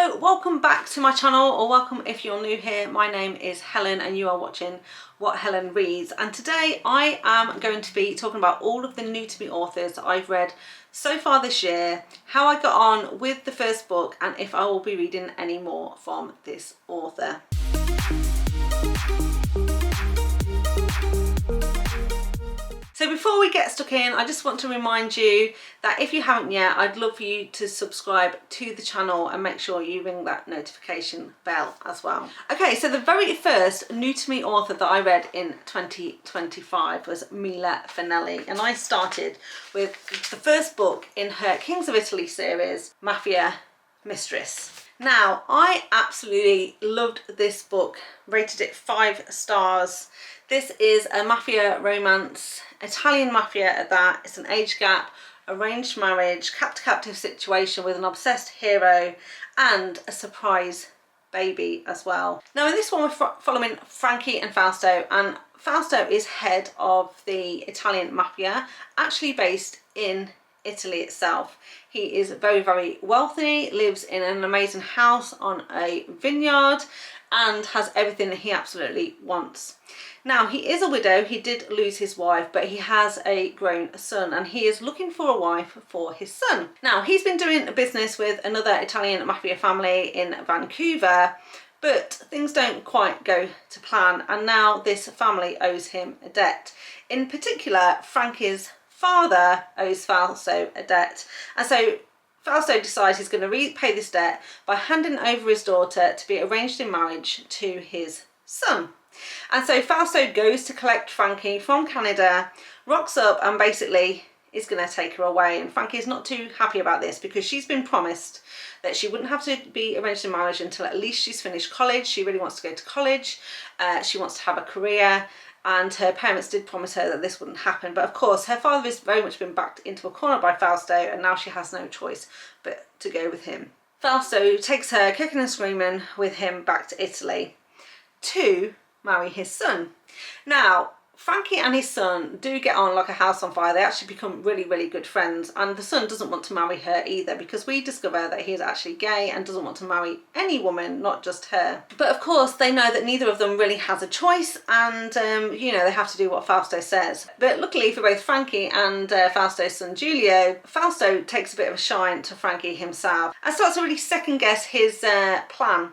Hello, welcome back to my channel, or welcome if you're new here. My name is Helen and you are watching What Helen Reads, and today I am going to be talking about all of the new to me authors that I've read so far this year, how I got on with the first book, and if I will be reading any more from this author. So before we get stuck in, I just want to remind you that if you haven't yet, I'd love for you to subscribe to the channel and make sure you ring that notification bell as well. Okay, so the very first new to me author that I read in 2025 was Mila Finelli, and I started with the first book in her Kings of Italy series, Mafia Mistress. Now, I absolutely loved this book, rated it 5 stars. This is a mafia romance, Italian mafia at that. It's an age gap, arranged marriage, captive situation with an obsessed hero and a surprise baby as well. Now in this one we're following Frankie and Fausto, and Fausto is head of the Italian mafia, actually based in Italy itself. He is very, very wealthy, lives in an amazing house on a vineyard and has everything that he absolutely wants. Now, he is a widow. He did lose his wife, but he has a grown son and he is looking for a wife for his son. Now, he's been doing a business with another Italian mafia family in Vancouver, but things don't quite go to plan, and now this family owes him a debt. In particular, Frankie's father owes Fausto a debt, and so Fausto decides he's going to repay this debt by handing over his daughter to be arranged in marriage to his son. And so Fausto goes to collect Frankie from Canada, rocks up and basically is going to take her away. And Frankie is not too happy about this because she's been promised that she wouldn't have to be arranged in marriage until at least she's finished college. She really wants to go to college. She wants to have a career. And her parents did promise her that this wouldn't happen. But of course, her father has very much been backed into a corner by Fausto, and now she has no choice but to go with him. Fausto takes her kicking and screaming with him back to Italy to marry his son. Now, Frankie and his son do get on like a house on fire. They actually become really, really good friends, and the son doesn't want to marry her either because we discover that he is actually gay and doesn't want to marry any woman, not just her. But of course they know that neither of them really has a choice, and you know, they have to do what Fausto says. But luckily for both Frankie and Fausto's son Giulio, Fausto takes a bit of a shine to Frankie himself and starts to really second guess his plan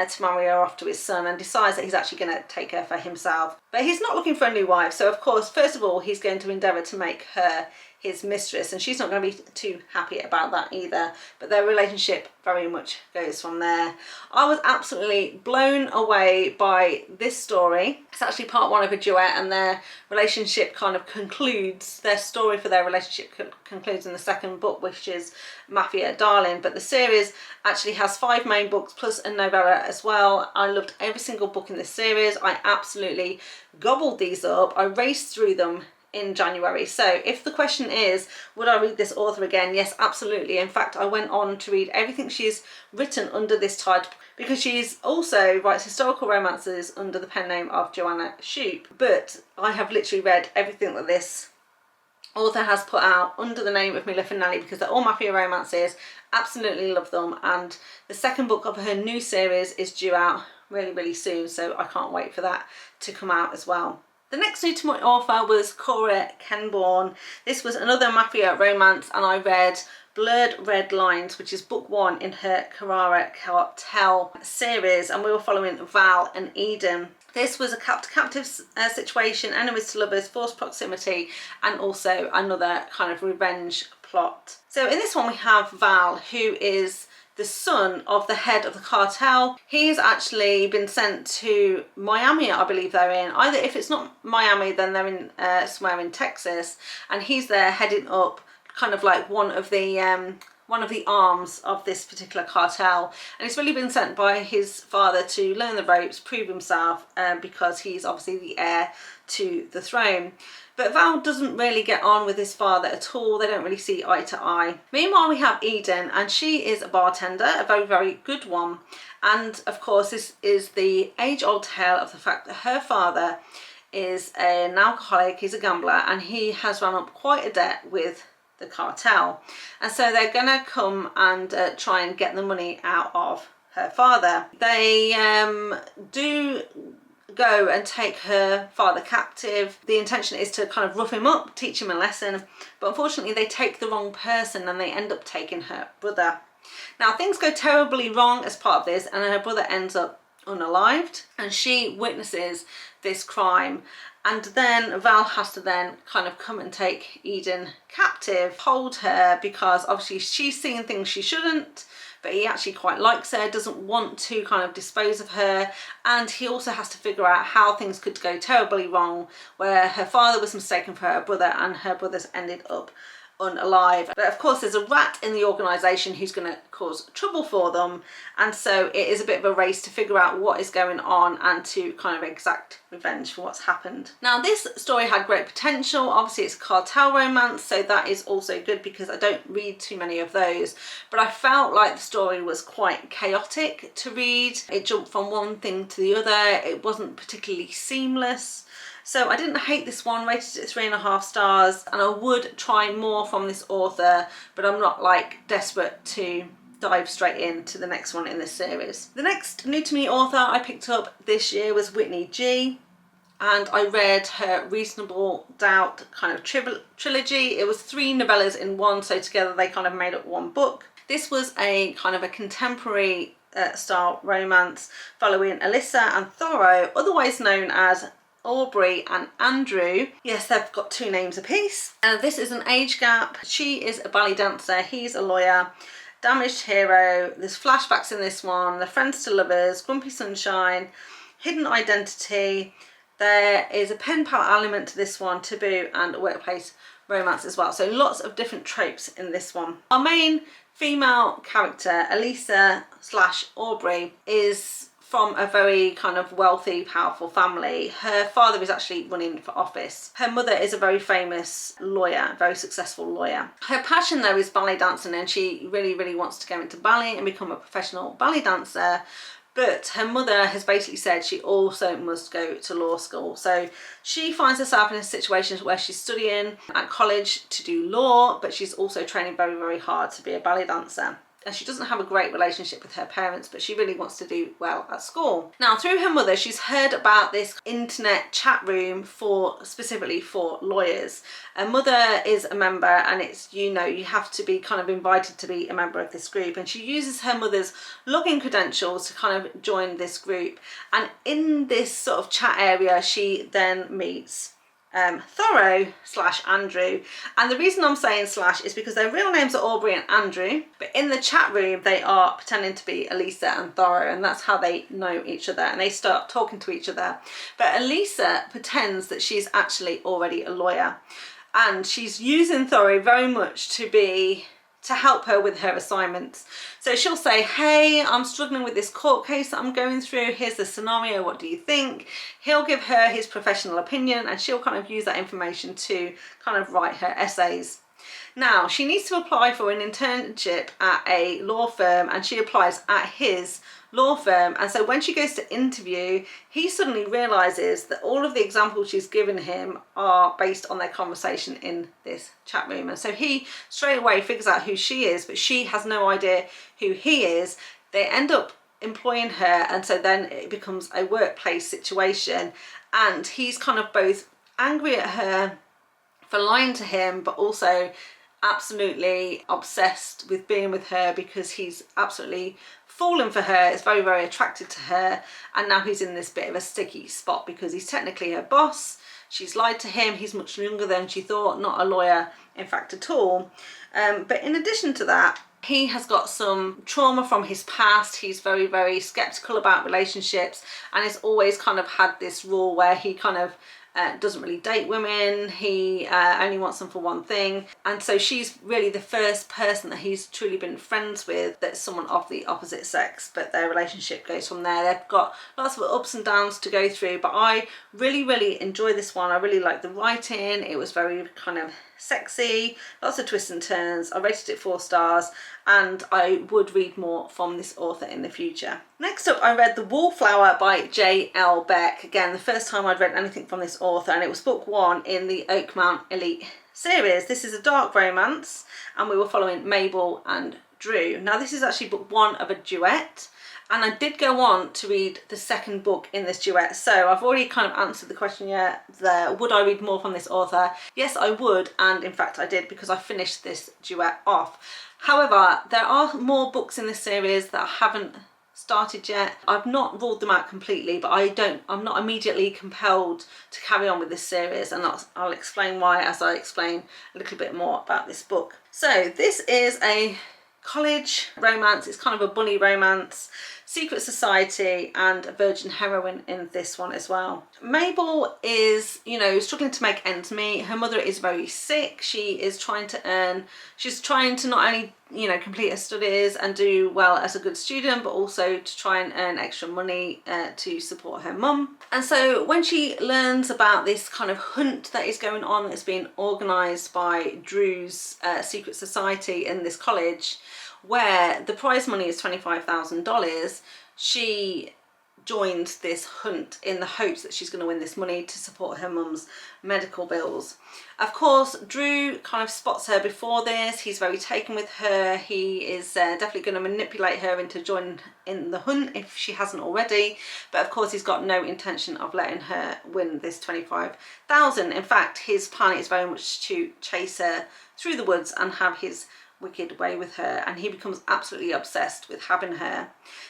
to marry her off to his son, and decides that he's actually going to take her for himself. But he's not looking for a new wife, so of course, first of all, he's going to endeavour to make her his mistress, and she's not going to be too happy about that either. But their relationship very much goes from there. I was absolutely blown away by this story. It's actually part 1 of a duet, and their relationship kind of concludes, their story for their relationship concludes in the second book, which is Mafia Darling. But the series actually has 5 main books plus a novella as well. I loved every single book in this series. I absolutely gobbled these up. I raced through them in January. So if the question is, would I read this author again? Yes, absolutely. In fact, I went on to read everything she's written under this title, because she's also writes historical romances under the pen name of Joanna Shoup. But I have literally read everything that this author has put out under the name of Mila Finelli, because they're all mafia romances. Absolutely love them, and the second book of her new series is due out really, really soon, so I can't wait for that to come out as well. The next new to my author was Cora Kenborn. This was another mafia romance, and I read Blurred Red Lines, which is book 1 in her Hara Cartel series, and we were following Val and Eden. This was a captive situation, enemies to lovers, forced proximity, and also another kind of revenge plot. So in this one we have Val, who is the son of the head of the cartel. He's actually been sent to Miami, I believe they're in. Either if it's not Miami, then they're in somewhere in Texas, and he's there heading up kind of like one of the arms of this particular cartel, and he's really been sent by his father to learn the ropes, prove himself, because he's obviously the heir to the throne. But Val doesn't really get on with his father at all. They don't really see eye to eye. Meanwhile, we have Eden, and she is a bartender, a very, very good one. And of course, this is the age-old tale of the fact that her father is an alcoholic, he's a gambler, and he has run up quite a debt with the cartel. And so they're gonna come and try and get the money out of her father. They do go and take her father captive. The intention is to kind of rough him up, teach him a lesson, but unfortunately they take the wrong person and they end up taking her brother. Now things go terribly wrong as part of this, and her brother ends up unalived, and she witnesses this crime. And then Val has to then kind of come and take Eden captive, hold her, because obviously she's seeing things she shouldn't, but he actually quite likes her, doesn't want to kind of dispose of her. And he also has to figure out how things could go terribly wrong, where her father was mistaken for her brother and her brother's ended up unalive. But of course there's a rat in the organisation who's going to cause trouble for them, and so it is a bit of a race to figure out what is going on and to kind of exact revenge for what's happened. Now this story had great potential. Obviously it's a cartel romance, so that is also good because I don't read too many of those, but I felt like the story was quite chaotic to read. It jumped from one thing to the other. It wasn't particularly seamless. So I didn't hate this one, rated it 3.5 stars, and I would try more from this author, but I'm not like desperate to dive straight into the next one in this series. The next new to me author I picked up this year was Whitney G, and I read her Reasonable Doubt kind of trilogy. It was 3 novellas in one, so together they kind of made up one book. This was a kind of a contemporary style romance following Alyssa and Thoreau, otherwise known as Aubrey and Andrew. Yes, they've got 2 names apiece. This is an age gap. She is a ballet dancer, he's a lawyer. Damaged hero. There's flashbacks in this one. They're friends to lovers, grumpy sunshine, hidden identity. There is a pen pal element to this one, taboo, and workplace romance as well. So lots of different tropes in this one. Our main female character, Elisa / Aubrey, is from a very kind of wealthy, powerful family. Her father is actually running for office. Her mother is a very famous lawyer, very successful lawyer. Her passion though is ballet dancing, and she really wants to go into ballet and become a professional ballet dancer. But her mother has basically said she also must go to law school. So she finds herself in a situation where she's studying at college to do law, but she's also training very hard to be a ballet dancer. And she doesn't have a great relationship with her parents, but she really wants to do well at school. Now, through her mother, she's heard about this internet chat room specifically for lawyers. Her mother is a member, and it's, you know, you have to be kind of invited to be a member of this group. And she uses her mother's login credentials to kind of join this group. And in this sort of chat area, she then meets Thoreau / Andrew, and the reason I'm saying / is because their real names are Aubrey and Andrew, but in the chat room they are pretending to be Elisa and Thoreau, and that's how they know each other, and they start talking to each other. But Elisa pretends that she's actually already a lawyer, and she's using Thoreau very much to help her with her assignments. So she'll say, hey, I'm struggling with this court case that I'm going through. Here's the scenario. What do you think? He'll give her his professional opinion, and she'll kind of use that information to kind of write her essays. Now, she needs to apply for an internship at a law firm, and she applies at his law firm. And so when she goes to interview, he suddenly realizes that all of the examples she's given him are based on their conversation in this chat room. And so he straight away figures out who she is, but she has no idea who he is. They end up employing her, and so then it becomes a workplace situation, and he's kind of both angry at her for lying to him, but also absolutely obsessed with being with her because he's absolutely fallen for her, is very attracted to her, and now he's in this bit of a sticky spot because he's technically her boss. She's lied to him. He's much younger than she thought, not a lawyer in fact at all. But in addition to that, he has got some trauma from his past. He's very skeptical about relationships, and has always kind of had this rule where he kind of doesn't really date women. He only wants them for one thing. And so she's really the first person that he's truly been friends with that's someone of the opposite sex, but their relationship goes from there. They've got lots of ups and downs to go through, but I really enjoy this one. I really like the writing. It was very kind of sexy, lots of twists and turns. I rated it 4 stars and I would read more from this author in the future. Next up, I read The Wallflower by J L Beck. Again, the first time I'd read anything from this author, and it was book 1 in the Oakmount Elite series. This is a dark romance and we were following Mabel and Drew. Now this is actually book 1 of a duet, and I did go on to read the second book in this duet, so I've already kind of answered the question there. Would I read more from this author? Yes, I would, and in fact I did, because I finished this duet off. However, there are more books in this series that I haven't started yet. I've not ruled them out completely, but I'm not immediately compelled to carry on with this series, and I'll explain why as I explain a little bit more about this book. So this is a college romance. It's kind of a bully romance, secret society, and a virgin heroine in this one as well. Mabel is, you know, struggling to make ends meet. Her mother is very sick. She is trying to she's trying to not only, you know, complete her studies and do well as a good student, but also to try and earn extra money to support her mum. And so when she learns about this kind of hunt that is going on, that's being organised by Drew's secret society in this college, where the prize money is $25,000, she joins this hunt in the hopes that she's going to win this money to support her mum's medical bills. Of course, Drew kind of spots her before this. He's very taken with her. He is definitely going to manipulate her into joining in the hunt if she hasn't already. But of course, he's got no intention of letting her win this $25,000. In fact, his plan is very much to chase her through the woods and have his wicked way with her, and he becomes absolutely obsessed with having her.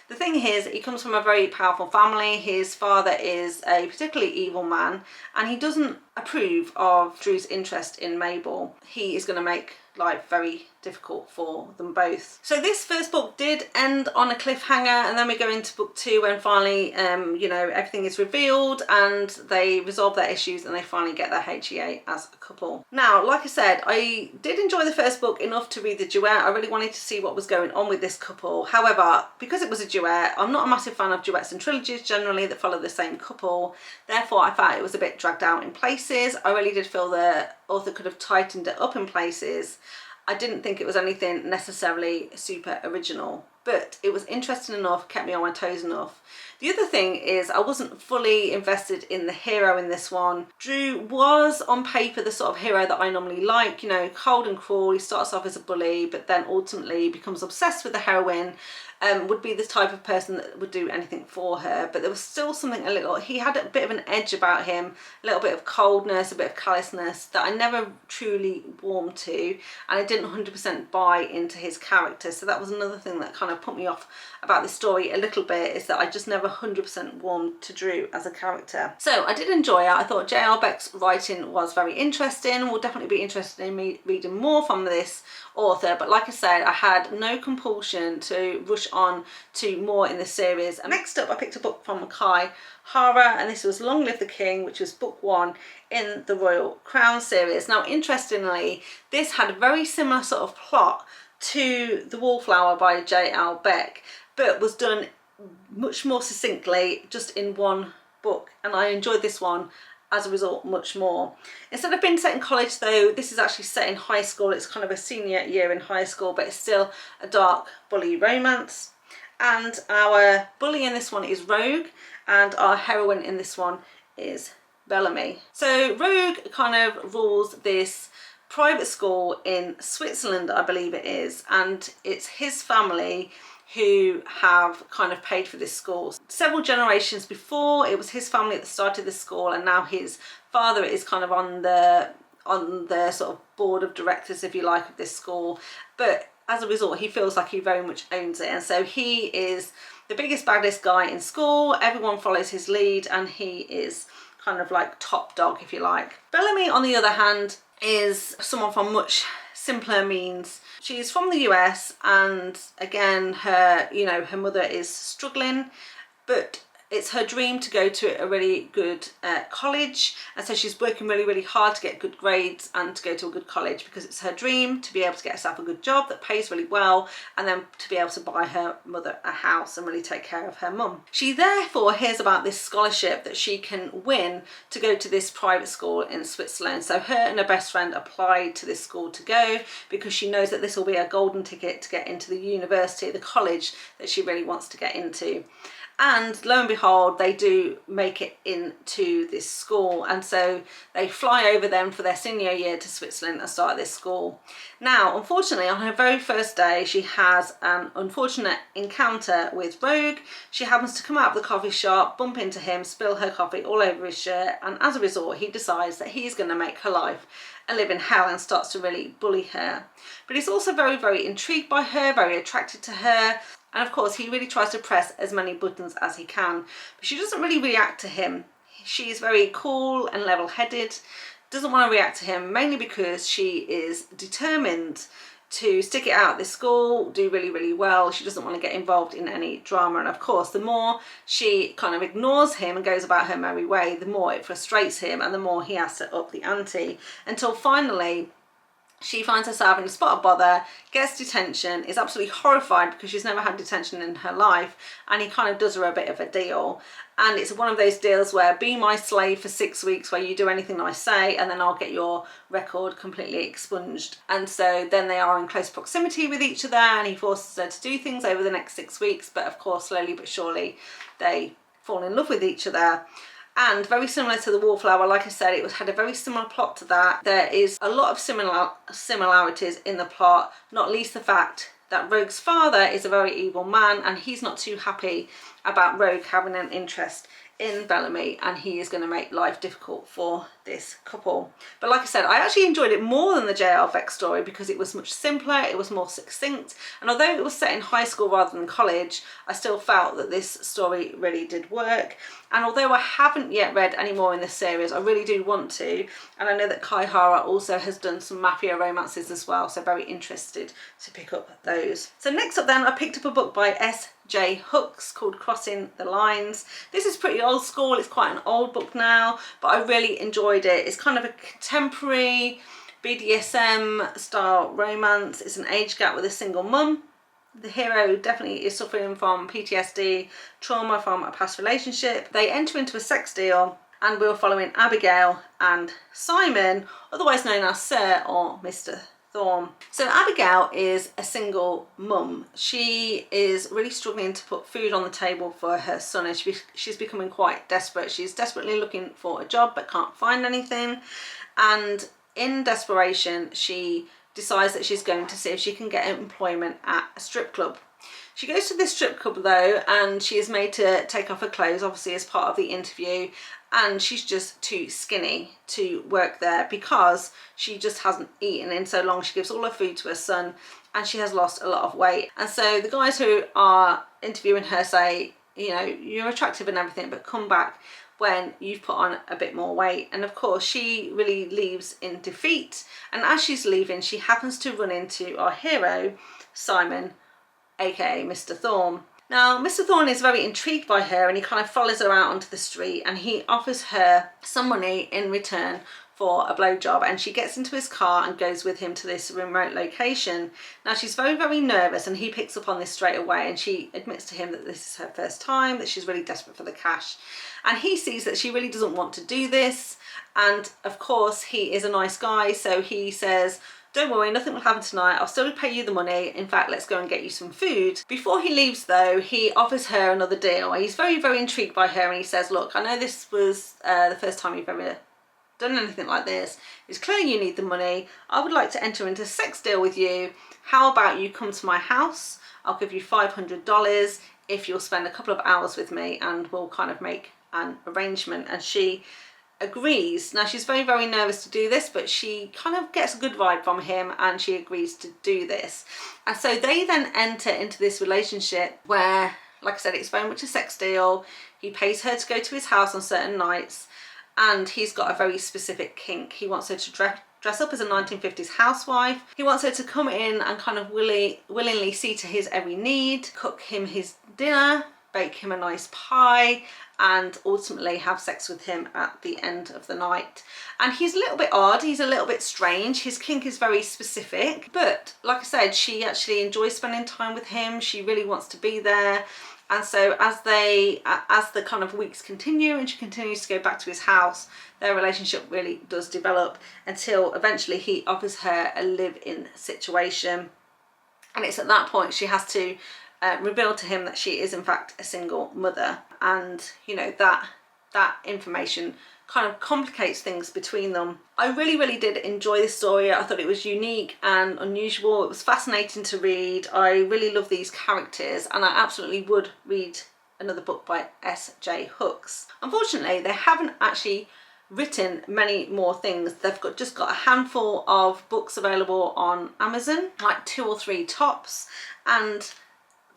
The thing is, he comes from a very powerful family. His father is a particularly evil man, and he doesn't approve of Drew's interest in Mabel. He is going to make life very difficult for them both. So this first book did end on a cliffhanger, and then we go into book 2 when finally you know, everything is revealed and they resolve their issues and they finally get their HEA as a couple. Now, like I said, I did enjoy the first book enough to read the duet. I really wanted to see what was going on with this couple. However, because it was a duet, I'm not a massive fan of duets and trilogies generally that follow the same couple. Therefore, I felt it was a bit dragged out in places. I really did feel the author could have tightened it up in places. I didn't think it was anything necessarily super original, but it was interesting enough, kept me on my toes enough. The other thing is I wasn't fully invested in the hero in this one. Drew was on paper the sort of hero that I normally like, you know, cold and cruel. He starts off as a bully, but then ultimately becomes obsessed with the heroine. Would be the type of person that would do anything for her, but there was still something he had a bit of an edge about him, a little bit of coldness, a bit of callousness that I never truly warmed to, and I didn't 100% buy into his character. So that was another thing that kind of put me off about the story a little bit, is that I just never 100% warmed to Drew as a character. So I did enjoy it. I thought J L Beck's writing was very interesting. We'll definitely be interested in me reading more from this author, but like I said, I had no compulsion to rush on to more in this series. And next up, I picked a book from Khai, Hara, and this was Long Live the King, which was book 1 in the Royal Crown series. Now, interestingly, this had a very similar sort of plot to The Wallflower by J L Beck, but was done much more succinctly, just in one book, and I enjoyed this one as a result much more. Instead of being set in college though, this is actually set in high school. It's kind of a senior year in high school, but it's still a dark bully romance. And our bully in this one is Rogue, and our heroine in this one is Bellamy. So Rogue kind of rules this private school in Switzerland, I believe it is, and it's his family who have kind of paid for this school. Several generations before, it was his family that started the school, and now his father is kind of on the sort of board of directors, if you like, of this school. But as a result, he feels like he very much owns it, and so he is the biggest, baddest guy in school. Everyone follows his lead, and he is kind of like top dog, if you like. Bellamy, on the other hand, is someone from much simpler means. She's from the US, and again, her mother is struggling, but It's her dream to go to a really good college, and so she's working really, really hard to get good grades and to go to a good college, because it's her dream to be able to get herself a good job that pays really well, and then to be able to buy her mother a house and really take care of her mum. She therefore hears about this scholarship that she can win to go to this private school in Switzerland. So her and her best friend applied to this school to go, because she knows that this will be a golden ticket to get into the university, the college that she really wants to get into. And lo and behold, they do make it into this school, and so they fly over them for their senior year to Switzerland and start this school. Now, unfortunately, on her very first day, she has an unfortunate encounter with Rogue. She happens to come out of the coffee shop, bump into him, spill her coffee all over his shirt, and as a result, he decides that he's going to make her life a living hell and starts to really bully her. But he's also very, very intrigued by her, very attracted to her. And of course, he really tries to press as many buttons as he can, but she doesn't really react to him. She's very cool and level-headed, doesn't want to react to him, mainly because she is determined to stick it out at this school, do really, really well. She doesn't want to get involved in any drama. And of course, the more she kind of ignores him and goes about her merry way, the more it frustrates him and the more he has to up the ante, until finally she finds herself in a spot of bother, gets detention, is absolutely horrified because she's never had detention in her life, and he kind of does her a bit of a deal. And it's one of those deals where be my slave for 6 weeks, where you do anything I say and then I'll get your record completely expunged. And so then they are in close proximity with each other, and he forces her to do things over the next 6 weeks, but of course slowly but surely they fall in love with each other. And very similar to the Wallflower, like I said, it had a very similar plot to that. There is a lot of similarities in the plot, not least the fact that Rogue's father is a very evil man, and he's not too happy about Rogue having an interest in Bellamy, and he is going to make life difficult for this couple. But like I said, I actually enjoyed it more than the J L Beck story because it was much simpler, it was more succinct, and although it was set in high school rather than college, I still felt that this story really did work. And although I haven't yet read any more in this series, I really do want to, and I know that Khai Hara also has done some Mafia romances as well, so very interested to pick up those. So next up then, I picked up a book by S.J. Hooks called Crossing the Lines. This is pretty old school, it's quite an old book now, but I really enjoyed it. It's kind of a contemporary BDSM style romance. It's an age gap with a single mum. The hero definitely is suffering from PTSD, trauma from a past relationship. They enter into a sex deal, and we're following Abigail and Simon, otherwise known as Sir or Mr. Thorne. So Abigail is a single mum. She is really struggling to put food on the table for her son, and she's becoming quite desperate. She's desperately looking for a job but can't find anything, and in desperation she decides that she's going to see if she can get employment at a strip club. She goes to this strip club though, and she is made to take off her clothes, obviously as part of the interview, and she's just too skinny to work there because she just hasn't eaten in so long. She gives all her food to her son and she has lost a lot of weight. And so the guys who are interviewing her say, you know, you're attractive and everything, but come back when you've put on a bit more weight. And of course she really leaves in defeat, and as she's leaving she happens to run into our hero Simon, aka Mr. Thorne. Now Mr. Thorne is very intrigued by her, and he kind of follows her out onto the street and he offers her some money in return for a blowjob, and she gets into his car and goes with him to this remote location. Now she's very, very nervous, and he picks up on this straight away, and she admits to him that this is her first time, that she's really desperate for the cash, and he sees that she really doesn't want to do this, and of course he is a nice guy, so he says, don't worry, nothing will happen tonight, I'll still pay you the money, in fact let's go and get you some food. Before he leaves though, he offers her another deal. He's very, very intrigued by her, and he says, look, I know this was the first time you've ever done anything like this, it's clear you need the money, I would like to enter into a sex deal with you. How about you come to my house, I'll give you $500 if you'll spend a couple of hours with me, and we'll kind of make an arrangement. And she agrees. Now she's very, very nervous to do this, but she kind of gets a good vibe from him and she agrees to do this. And so they then enter into this relationship where, like I said, it's very much a sex deal. He pays her to go to his house on certain nights, and he's got a very specific kink. He wants her to dress up as a 1950s housewife. He wants her to come in and kind of willingly see to his every need, cook him his dinner, bake him a nice pie and ultimately have sex with him at the end of the night. And he's a little bit odd, he's a little bit strange, his kink is very specific, but like I said, she actually enjoys spending time with him, she really wants to be there. And so as the kind of weeks continue and she continues to go back to his house, their relationship really does develop until eventually he offers her a live-in situation. And it's at that point she has to reveal to him that she is in fact a single mother. And you know, that information kind of complicates things between them. I really did enjoy this story. I thought it was unique and unusual. It was fascinating to read. I really love these characters and I absolutely would read another book by S.J. Hooks. Unfortunately, they haven't actually written many more things. They've just got a handful of books available on Amazon, like 2 or 3 tops, and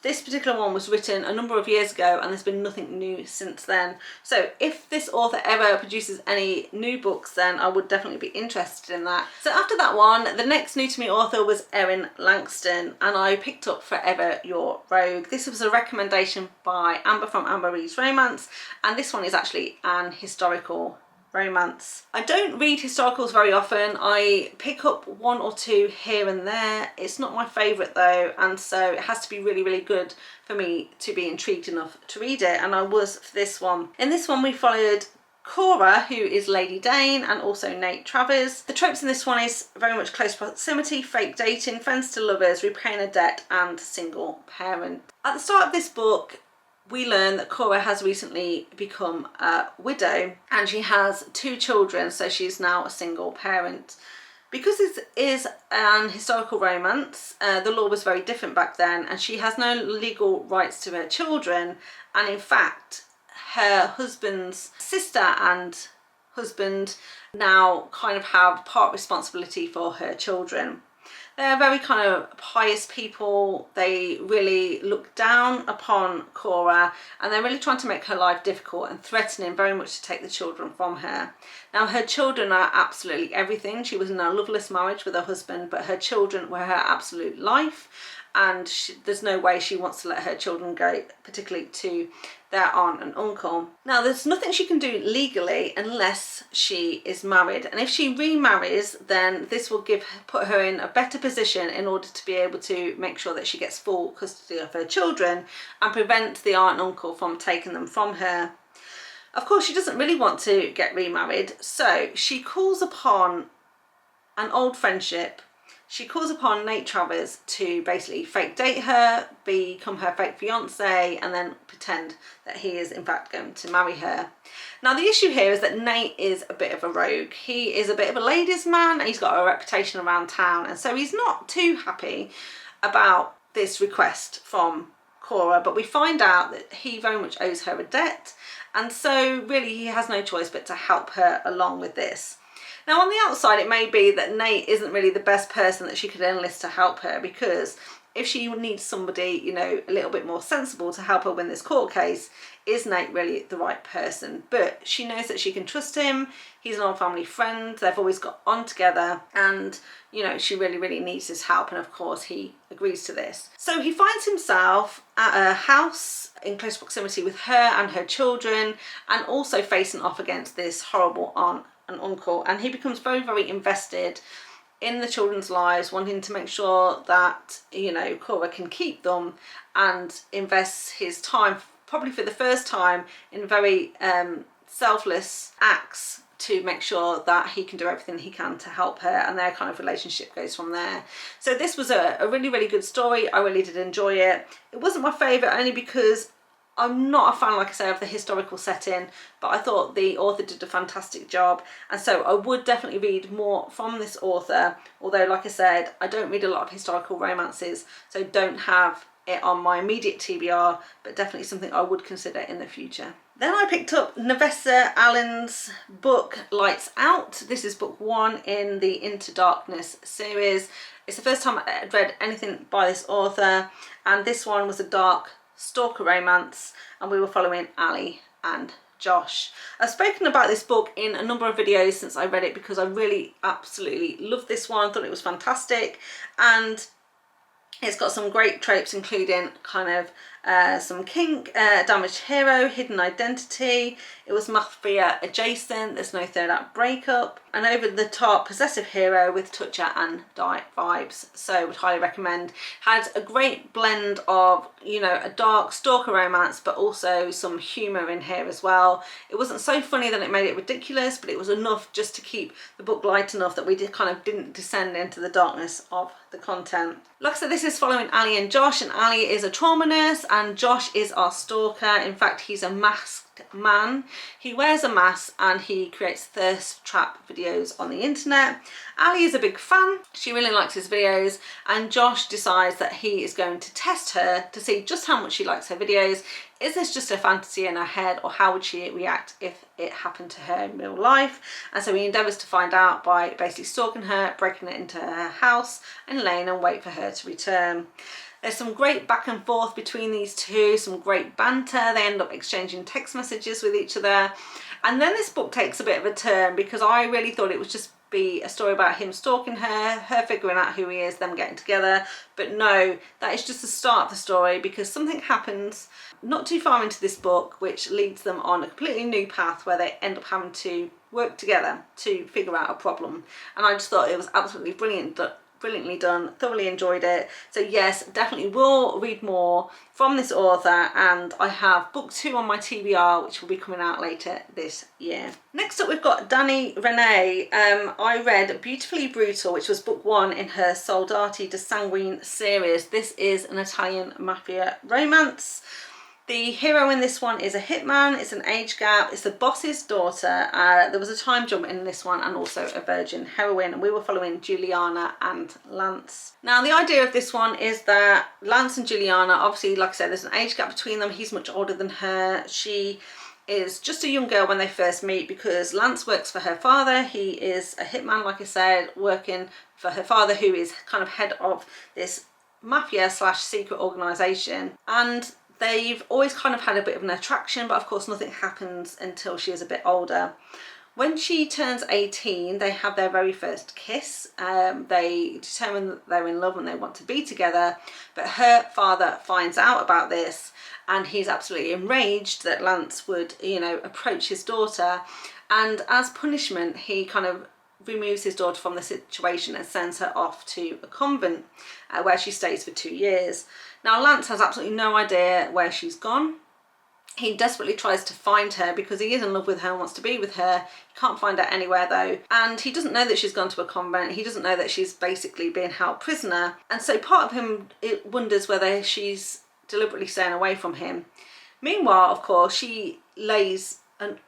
this particular one was written a number of years ago and there's been nothing new since then. So if this author ever produces any new books, then I would definitely be interested in that. So after that one, the next new to me author was Erin Langston, and I picked up Forever Your Rogue. This was a recommendation by Amber from Amber Reads Romance, and this one is actually an historical romance. I don't read historicals very often. I pick up 1 or 2 here and there. It's not my favourite though, and so it has to be really good for me to be intrigued enough to read it, and I was for this one. In this one we followed Cora, who is Lady Dane, and also Nate Travers. The tropes in this one is very much close proximity, fake dating, friends to lovers, repaying a debt, and single parent. At the start of this book, we learn that Cora has recently become a widow and she has 2 children, so she's now a single parent. Because this is an historical romance, the law was very different back then, and she has no legal rights to her children, and in fact her husband's sister and husband now kind of have part responsibility for her children. They're very kind of pious people. They really look down upon Cora and they're really trying to make her life difficult and threatening very much to take the children from her. Now her children are absolutely everything. She was in a loveless marriage with her husband, but her children were her absolute life, and there's no way she wants to let her children go, particularly to their aunt and uncle. Now there's nothing she can do legally unless she is married, and if she remarries, then this will put her in a better position in order to be able to make sure that she gets full custody of her children and prevent the aunt and uncle from taking them from her. Of course, she doesn't really want to get remarried, so she calls upon an old friendship. She calls upon Nate Travers to basically fake date her, become her fake fiance, and then pretend that he is in fact going to marry her. Now the issue here is that Nate is a bit of a rogue. He is a bit of a ladies' man, and he's got a reputation around town, and so he's not too happy about this request from Cora, but we find out that he very much owes her a debt, and so really he has no choice but to help her along with this. Now on the outside it may be that Nate isn't really the best person that she could enlist to help her, because if she needs somebody, you know, a little bit more sensible to help her win this court case, is Nate really the right person? But she knows that she can trust him. He's an old family friend. They've always got on together, and you know, she really needs his help, and of course he agrees to this. So he finds himself at a house in close proximity with her and her children, and also facing off against this horrible aunt and uncle, and he becomes very invested in the children's lives, wanting to make sure that, you know, Cora can keep them, and invests his time, probably for the first time, in very selfless acts to make sure that he can do everything he can to help her, and their kind of relationship goes from there. So this was a really good story. I really did enjoy it. It wasn't my favourite only because I'm not a fan, like I say, of the historical setting, but I thought the author did a fantastic job, and so I would definitely read more from this author, although like I said, I don't read a lot of historical romances, so don't have it on my immediate TBR, but definitely something I would consider in the future. Then I picked up Navessa Allen's book Lights Out. This is book 1 in the Into Darkness series. It's the first time I'd read anything by this author, and this one was a dark stalker romance, and we were following Ali and Josh. I've spoken about this book in a number of videos since I read it, because I really absolutely loved this one. I thought it was fantastic, and it's got some great tropes, including kind of some kink, damaged hero, hidden identity. It was Mafia adjacent, there's no third act breakup, and over the top possessive hero with toucher and die vibes. So would highly recommend. Had a great blend of, you know, a dark stalker romance, but also some humour in here as well. It wasn't so funny that it made it ridiculous, but it was enough just to keep the book light enough that we didn't descend into the darkness of the content. Like I said, this is following Ali and Josh, and Ali is a trauma nurse and Josh is our stalker. In fact, he's a masked man. He wears a mask and he creates thirst trap videos on the internet. Ali is a big fan. She really likes his videos, and Josh decides that he is going to test her to see just how much she likes her videos. Is this just a fantasy in her head, or how would she react if it happened to her in real life? And so he endeavours to find out by basically stalking her, breaking it into her house and laying in wait for her to return. There's some great back and forth between these two, some great banter. They end up exchanging text messages with each other. And then this book takes a bit of a turn, because I really thought it was just be a story about him stalking her figuring out who he is, them getting together. But no, that is just the start of the story, because something happens not too far into this book which leads them on a completely new path where they end up having to work together to figure out a problem. And I just thought it was absolutely brilliantly done, thoroughly enjoyed it. So yes, definitely will read more from this author, and I have book 2 on my TBR, which will be coming out later this year. Next up we've got Dani Rene. I read Beautifully Brutal, which was book 1 in her Soldati de Sanguine series. This is an Italian mafia romance. The hero in this one is a hitman. It's an age gap. It's the boss's daughter. There was a time jump in this one, and also a virgin heroine, and we were following Juliana and Lance. Now the idea of this one is that Lance and Juliana, obviously like I said, there's an age gap between them. He's much older than her. She is just a young girl when they first meet, because Lance works for her father. He is a hitman, like I said, working for her father, who is kind of head of this mafia / secret organisation. And they've always kind of had a bit of an attraction, but of course nothing happens until she is a bit older. When she turns 18, they have their very first kiss. They determine that they're in love and they want to be together, but her father finds out about this and he's absolutely enraged that Lance would, you know, approach his daughter, and as punishment he kind of removes his daughter from the situation and sends her off to a convent where she stays for 2 years. Now Lance has absolutely no idea where she's gone. He desperately tries to find her because he is in love with her and wants to be with her. He can't find her anywhere though, and he doesn't know that she's gone to a convent. He doesn't know that she's basically being held prisoner, and so part of him wonders whether she's deliberately staying away from him. Meanwhile, of course, she lays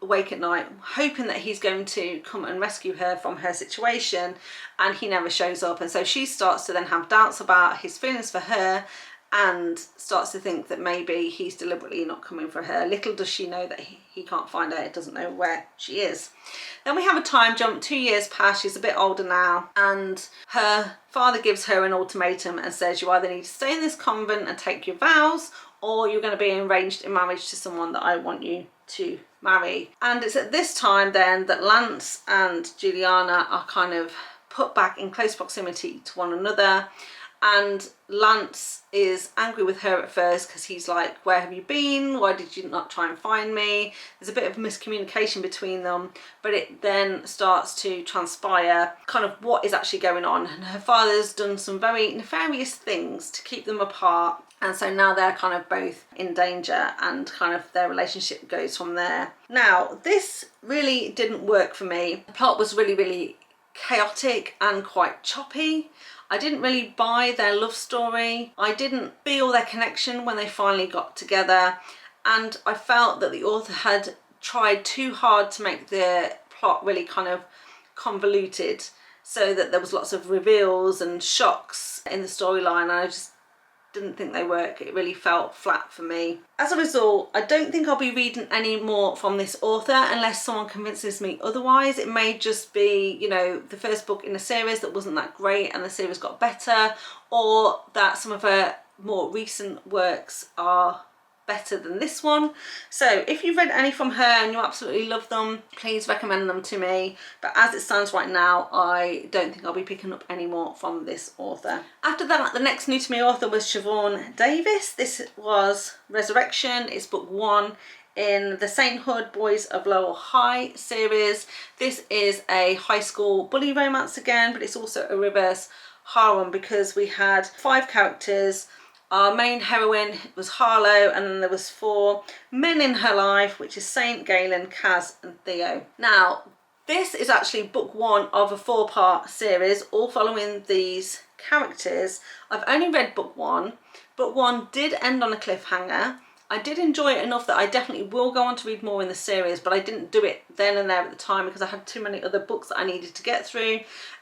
awake at night hoping that he's going to come and rescue her from her situation, and he never shows up, and so she starts to then have doubts about his feelings for her and starts to think that maybe he's deliberately not coming for her. Little does she know that he can't find her, doesn't know where she is. Then we have a time jump, 2 years pass, she's a bit older now, and her father gives her an ultimatum and says, you either need to stay in this convent and take your vows, or you're going to be arranged in marriage to someone that I want you to marry. And it's at this time then that Lance and Juliana are kind of put back in close proximity to one another, and Lance is angry with her at first because he's like, where have you been? Why did you not try and find me? There's a bit of miscommunication between them, but it then starts to transpire kind of what is actually going on, and her father's done some very nefarious things to keep them apart, and so now they're kind of both in danger, and kind of their relationship goes from there. Now this really didn't work for me. The plot was really chaotic and quite choppy. I didn't really buy their love story. I didn't feel their connection when they finally got together, and I felt that the author had tried too hard to make the plot really kind of convoluted, so that there was lots of reveals and shocks in the storyline, and I just didn't think they work. It really felt flat for me. As a result, I don't think I'll be reading any more from this author unless someone convinces me otherwise. It may just be, you know, the first book in a series that wasn't that great and the series got better, or that some of her more recent works are better than this one. So if you've read any from her and you absolutely love them, please recommend them to me. But as it stands right now, I don't think I'll be picking up any more from this author. After that, the next new to me author was Siobhan Davis. This was Resurrection. It's book 1 in the Sainthood Boys of Lower High series. This is a high school bully romance again, but it's also a reverse harem because we had 5 characters. Our main heroine was Harlow, and then there was 4 men in her life, which is Saint, Galen, Kaz and Theo. Now, this is actually book 1 of a 4-part series, all following these characters. I've only read book 1. Book 1 did end on a cliffhanger. I did enjoy it enough that I definitely will go on to read more in the series, but I didn't do it then and there at the time because I had too many other books that I needed to get through.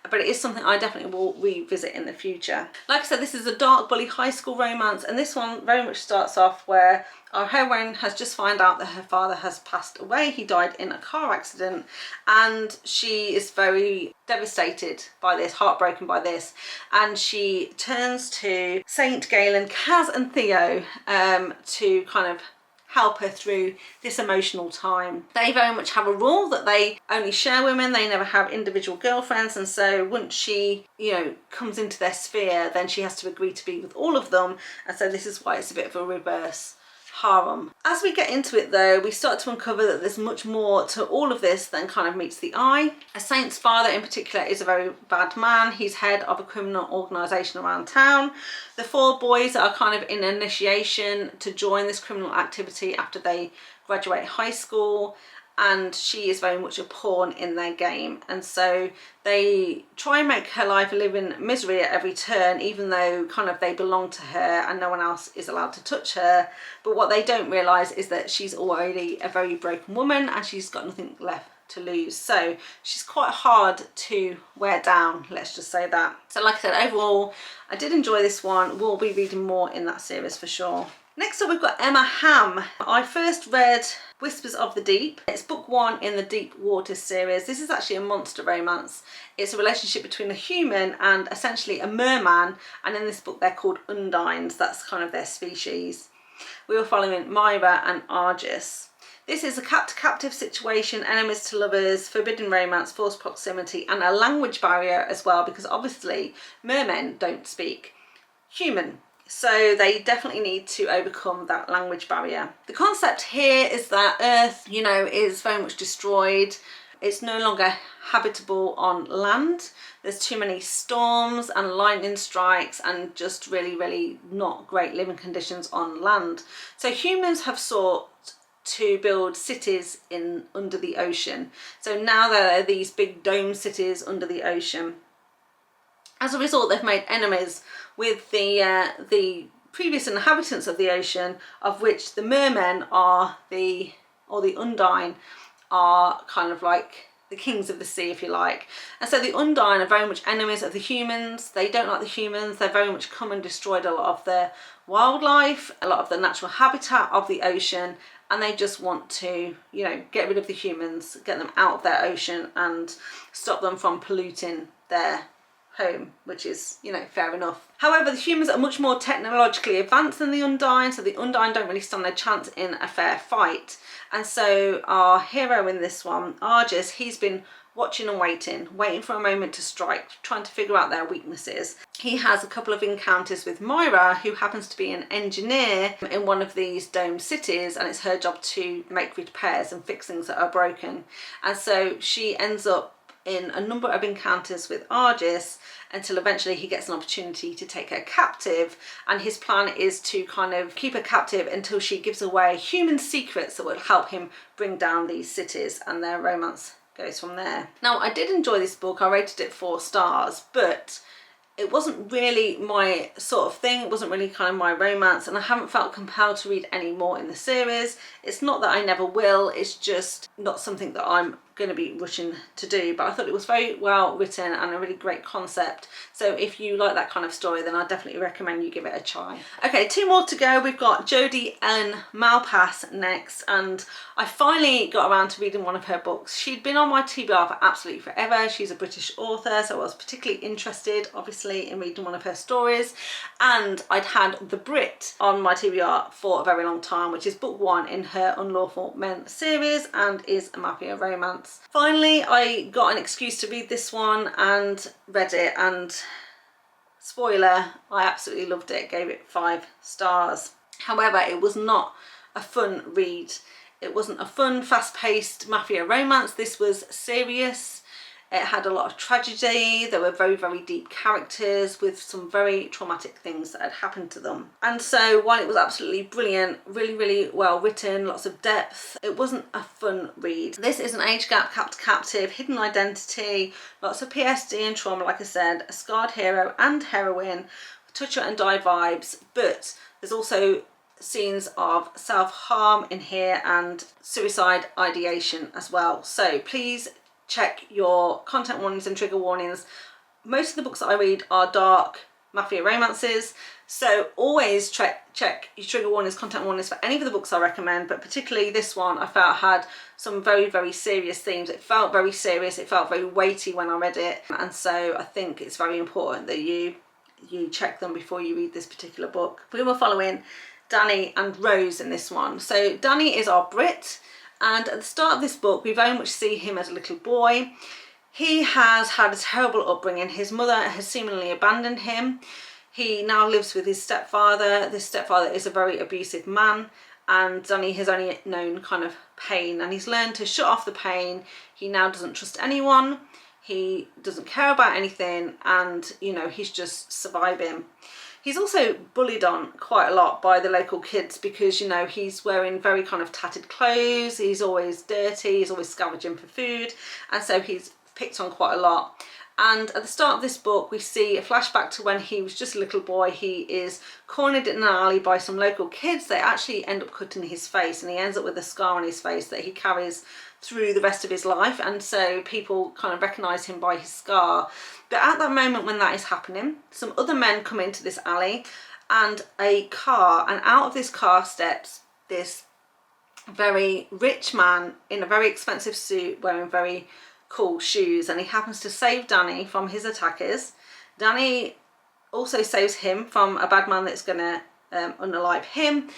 But it is something I definitely will revisit in the future. Like I said, this is a dark bully high school romance, and this one very much starts off where our heroine has just found out that her father has passed away. He died in a car accident, and she is very devastated by this, heartbroken by this, and she turns to Saint, Galen, Kaz and Theo to kind of help her through this emotional time. They very much have a rule that they only share women, they never have individual girlfriends, and so once she, you know, comes into their sphere, then she has to agree to be with all of them, and so this is why it's a bit of a reverse harem. As we get into it though, we start to uncover that there's much more to all of this than kind of meets the eye. A Saint's father in particular is a very bad man. He's head of a criminal organisation around town. The 4 boys are kind of in initiation to join this criminal activity after they graduate high school, and she is very much a pawn in their game, and so they try and make her life a living misery at every turn, even though kind of they belong to her and no one else is allowed to touch her. But what they don't realise is that she's already a very broken woman and she's got nothing left to lose, so she's quite hard to wear down, let's just say that. So like I said, overall I did enjoy this one. We'll be reading more in that series for sure. Next up we've got Emma Hamm. I first read Whispers of the Deep. It's book 1 in the Deep Waters series. This is actually a monster romance. It's a relationship between a human and essentially a merman, and in this book they're called undines. That's kind of their species. We were following Myra and Argus. This is a cat-to-captive situation, enemies to lovers, forbidden romance, forced proximity, and a language barrier as well, because obviously mermen don't speak human. So they definitely need to overcome that language barrier. The concept here is that Earth, you know, is very much destroyed. It's no longer habitable on land. There's too many storms and lightning strikes and just really, really not great living conditions on land. So humans have sought to build cities under the ocean. So now there are these big dome cities under the ocean. As a result, they've made enemies with the previous inhabitants of the ocean, of which the mermen are the undine are kind of like the kings of the sea, if you like. And so the undine are very much enemies of the humans. They don't like the humans. They've very much come and destroyed a lot of the wildlife, a lot of the natural habitat of the ocean, and they just want to, you know, get rid of the humans, get them out of their ocean and stop them from polluting their home, which is, you know, fair enough. However, the humans are much more technologically advanced than the Undine, so the Undine don't really stand a chance in a fair fight. And so our hero in this one, Argus, he's been watching and waiting for a moment to strike, trying to figure out their weaknesses. He has a couple of encounters with Myra, who happens to be an engineer in one of these domed cities, and it's her job to make repairs and fix things that are broken. And so she ends up in a number of encounters with Argus until eventually he gets an opportunity to take her captive, and his plan is to kind of keep her captive until she gives away human secrets that will help him bring down these cities, and their romance goes from there. Now, I did enjoy this book. I rated it 4 stars, but it wasn't really my sort of thing. It wasn't really kind of my romance, and I haven't felt compelled to read any more in the series. It's not that I never will, it's just not something that I'm going to be rushing to do, but I thought it was very well written and a really great concept. So if you like that kind of story, then I definitely recommend you give it a try. Okay, 2 more to go. We've got Jodi and Malpas next, and I finally got around to reading one of her books. She'd been on my TBR for absolutely forever. She's a British author, so I was particularly interested, obviously, in reading one of her stories. And I'd had The Brit on my TBR for a very long time, which is book 1 in her Unlawful Men series and is a mafia romance. Finally, I got an excuse to read this one and read it, and spoiler, I absolutely loved it, gave it 5 stars. However, it was not a fun read. It wasn't a fun, fast-paced mafia romance. This was serious. It had a lot of tragedy. There were very, very deep characters with some very traumatic things that had happened to them. And so while it was absolutely brilliant, really, really well written, lots of depth, it wasn't a fun read. This is an age gap captive, hidden identity, lots of PSD and trauma, like I said, a scarred hero and heroine, touch and die vibes, but there's also scenes of self-harm in here and suicide ideation as well. So please check your content warnings and trigger warnings. Most of the books that I read are dark mafia romances, so always check your trigger warnings, content warnings for any of the books I recommend, but particularly this one I felt had some very, very serious themes. It felt very serious, it felt very weighty when I read it, and so I think it's very important that you check them before you read this particular book. We were following Dani and Rose in this one. So Dani is our Brit, and at the start of this book we very much see him as a little boy. He has had a terrible upbringing. His mother has seemingly abandoned him. He now lives with his stepfather. This stepfather is a very abusive man, and Dani has only known kind of pain, and he's learned to shut off the pain. He now doesn't trust anyone. He doesn't care about anything, and you know, he's just surviving. He's also bullied on quite a lot by the local kids because, you know, he's wearing very kind of tattered clothes, he's always dirty, he's always scavenging for food, and so he's picked on quite a lot. And at the start of this book we see a flashback to when he was just a little boy. He is cornered in an alley by some local kids. They actually end up cutting his face, and he ends up with a scar on his face that he carries through the rest of his life, and so people kind of recognise him by his scar. But at that moment when that is happening, some other men come into this alley and a car, and out of this car steps this very rich man in a very expensive suit wearing very cool shoes, and he happens to save Dani from his attackers. Dani also saves him from a bad man that's going to unalive him,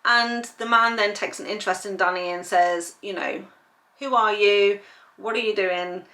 and the man then takes an interest in Dani and says, you know, who are you? What are you doing?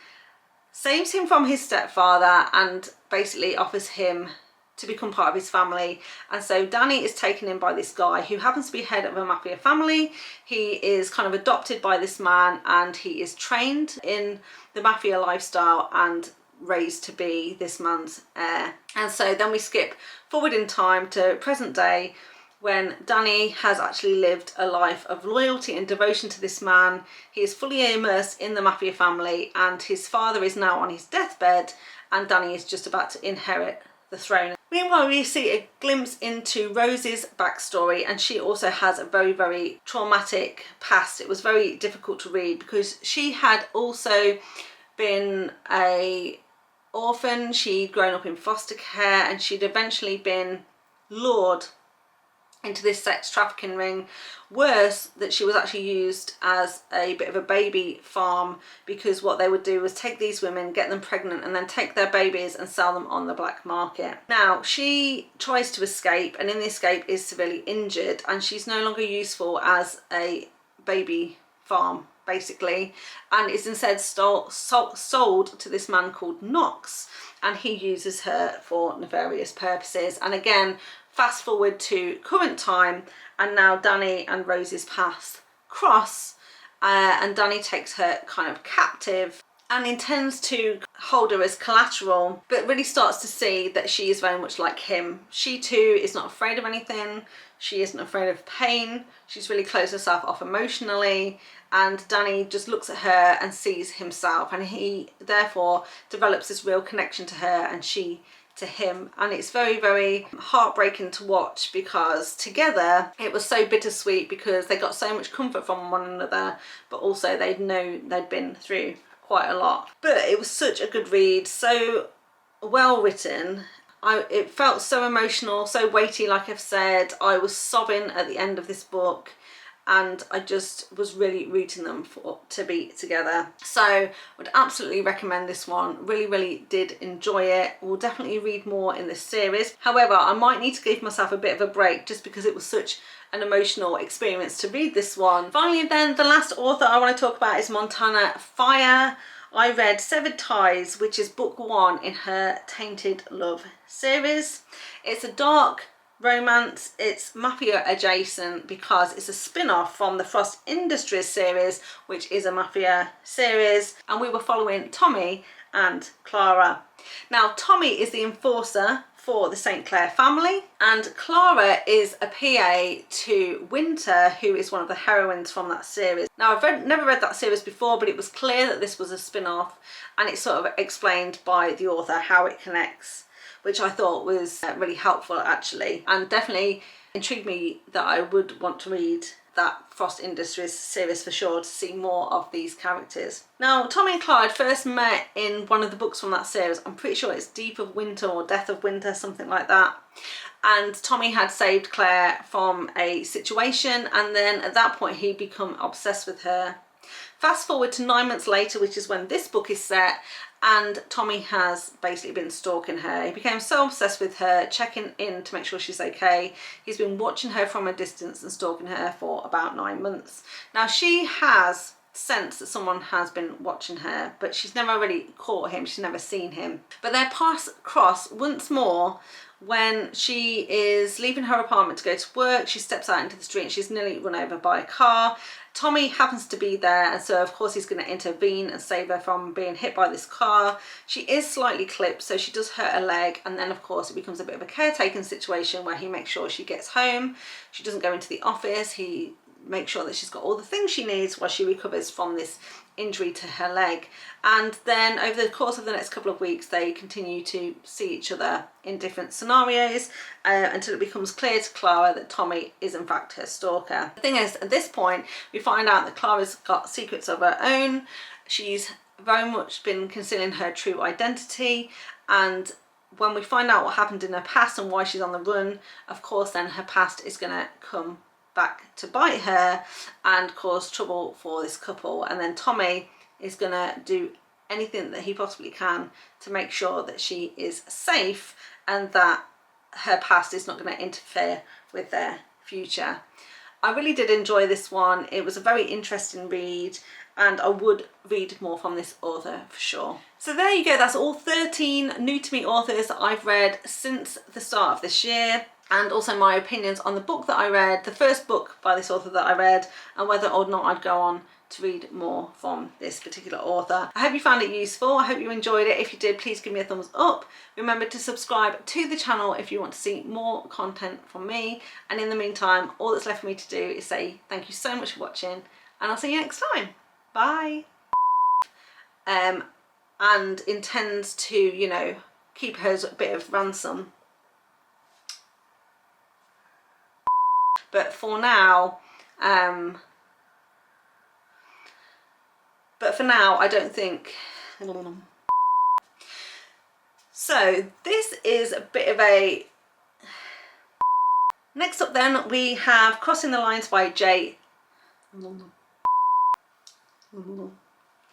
Saves him from his stepfather and basically offers him to become part of his family. And so Dani is taken in by this guy who happens to be head of a mafia family. He is kind of adopted by this man, and he is trained in the mafia lifestyle and raised to be this man's heir. And so then we skip forward in time to present day, when Dani has actually lived a life of loyalty and devotion to this man. He is fully immersed in the mafia family, and his father is now on his deathbed, and Dani is just about to inherit the throne. Meanwhile, we see a glimpse into Rose's backstory, and she also has a very, very traumatic past. It was very difficult to read because she had also been a orphan. She'd grown up in foster care, and she'd eventually been lured into this sex trafficking ring. Worse, that she was actually used as a bit of a baby farm, because what they would do was take these women, get them pregnant, and then take their babies and sell them on the black market. Now she tries to escape, and in the escape is severely injured, and she's no longer useful as a baby farm basically, and is instead sold to this man called Knox, and he uses her for nefarious purposes. And again, fast forward to current time, and now Dani and Rose's paths cross, and Dani takes her kind of captive and intends to hold her as collateral, but really starts to see that she is very much like him. She too is not afraid of anything. She isn't afraid of pain. She's really closed herself off emotionally, and Dani just looks at her and sees himself, and he therefore develops this real connection to her, and she to him, and it's very, very heartbreaking to watch because together it was so bittersweet because they got so much comfort from one another, but also they'd known they'd been through quite a lot. But it was such a good read, so well written. It felt so emotional, so weighty, like I've said. I was sobbing at the end of this book, and I just was really rooting them to be together. So would absolutely recommend this one. Really, really did enjoy it. We'll definitely read more in this series. However, I might need to give myself a bit of a break just because it was such an emotional experience to read this one. Finally then, the last author I want to talk about is Montana Fyre. I read Severed Ties, which is book 1 in her Tainted Love series. It's a dark romance. It's Mafia adjacent because it's a spin-off from the Frost Industries series, which is a Mafia series, and we were following Tommy and Clara. Now Tommy is the enforcer for the St. Clair family, and Clara is a PA to Winter, who is one of the heroines from that series. Now I've never read that series before, but it was clear that this was a spin-off, and it's sort of explained by the author how it connects, which I thought was really helpful actually, and definitely intrigued me that I would want to read that Frost Industries series for sure to see more of these characters. Now Tommy and Clyde first met in one of the books from that series. I'm pretty sure it's Deep of Winter or Death of Winter, something like that. And Tommy had saved Claire from a situation, and then at that point he'd become obsessed with her. Fast forward to 9 months later, which is when this book is set, and Tommy has basically been stalking her. He became so obsessed with her, checking in to make sure she's okay. He's been watching her from a distance and stalking her for about 9 months. Now she has sensed that someone has been watching her, but she's never really caught him, she's never seen him. But their paths cross once more when she is leaving her apartment to go to work. She steps out into the street and she's nearly run over by a car. Tommy happens to be there, and so of course he's going to intervene and save her from being hit by this car. She is slightly clipped, so she does hurt her leg, and then of course it becomes a bit of a caretaking situation where he makes sure she gets home. She doesn't go into the office. He makes sure that she's got all the things she needs while she recovers from this injury to her leg. And then over the course of the next couple of weeks they continue to see each other in different scenarios until it becomes clear to Clara that Tommy is in fact her stalker. The thing is, at this point we find out that Clara's got secrets of her own. She's very much been concealing her true identity, and when we find out what happened in her past and why she's on the run, of course then her past is going to come back to bite her and cause trouble for this couple. And then Tommy is gonna do anything that he possibly can to make sure that she is safe and that her past is not going to interfere with their future. I really did enjoy this one. It was a very interesting read, and I would read more from this author for sure. So there you go, that's all 13 new to me authors that I've read since the start of this year, and also my opinions on the book that I read, the first book by this author that I read, and whether or not I'd go on to read more from this particular author. I hope you found it useful. I hope you enjoyed it. If you did, please give me a thumbs up. Remember to subscribe to the channel if you want to see more content from me. And in the meantime, all that's left for me to do is say thank you so much for watching, and I'll see you next time. Bye. And intends to, you know, keep hers a bit of ransom. But for now, I don't think. So this is a bit of a. Next up then we have Crossing the Lines by J.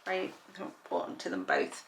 Very important to them both.